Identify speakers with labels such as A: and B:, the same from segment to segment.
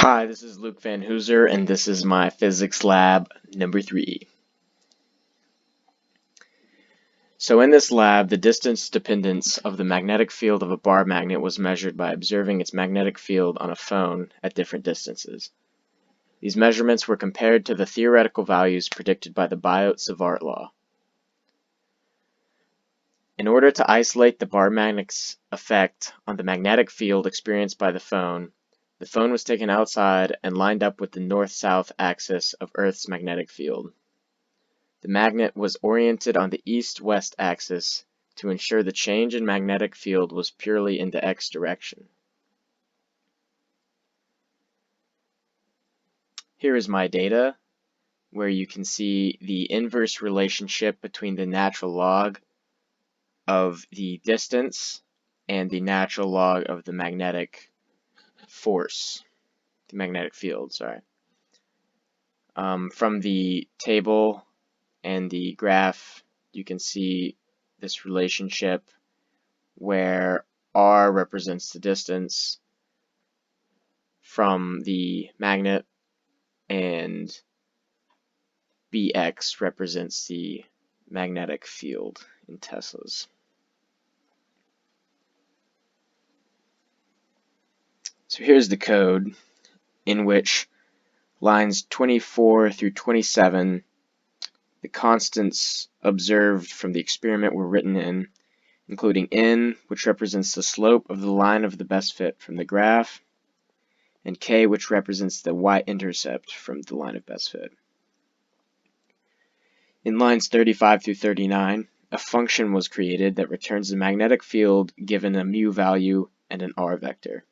A: Hi, this is Luke Van Hooser, and this is my physics lab number 3. So in this lab, the distance dependence of the magnetic field of a bar magnet was measured by observing its magnetic field on a phone at different distances. These measurements were compared to the theoretical values predicted by the Biot-Savart law. In order to isolate the bar magnet's effect on the magnetic field experienced by the phone was taken outside and lined up with the north-south axis of Earth's magnetic field. The magnet was oriented on the east-west axis to ensure the change in magnetic field was purely in the x direction. Here is my data, where you can see the inverse relationship between the natural log of the distance and the natural log of the magnetic force, the magnetic field, sorry. From the table and the graph, you can see this relationship where r represents the distance from the magnet and bx represents the magnetic field in Teslas. So here's the code in which lines 24 through 27, the constants observed from the experiment were written in, including n, which represents the slope of the line of the best fit from the graph, and k, which represents the y-intercept from the line of best fit. In lines 35 through 39, a function was created that returns the magnetic field given a mu value and an r vector.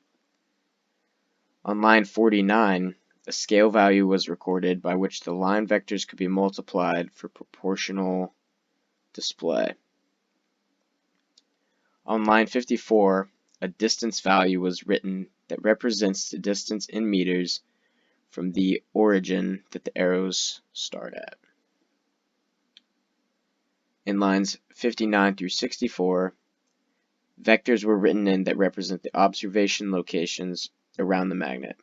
A: On line 49, a scale value was recorded by which the line vectors could be multiplied for proportional display. On line 54, a distance value was written that represents the distance in meters from the origin that the arrows start at. In lines 59 through 64, vectors were written in that represent the observation locations around the magnet.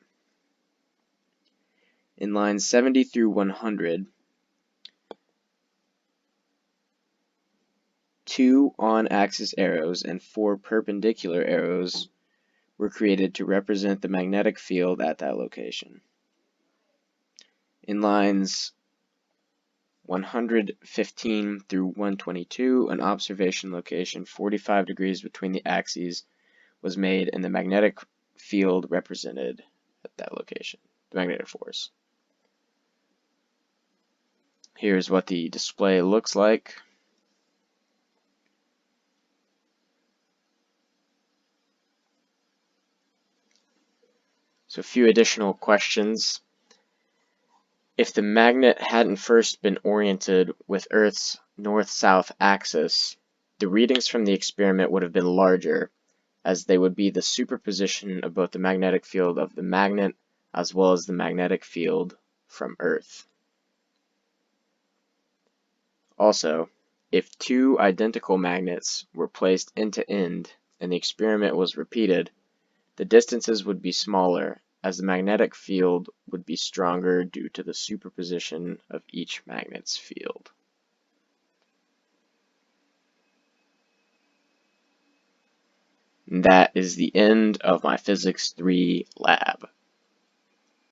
A: In lines 70 through 100, 2 on-axis arrows and 4 perpendicular arrows were created to represent the magnetic field at that location. In lines 115 through 122, an observation location 45 degrees between the axes was made and the magnetic field represented at that location, the magnetic force. Here's what the display looks like. So a few additional questions. If the magnet hadn't first been oriented with Earth's north-south axis, the readings from the experiment would have been larger, as they would be the superposition of both the magnetic field of the magnet as well as the magnetic field from Earth. Also, if 2 identical magnets were placed end to end and the experiment was repeated, the distances would be smaller, as the magnetic field would be stronger due to the superposition of each magnet's field. And that is the end of my Physics 3 lab.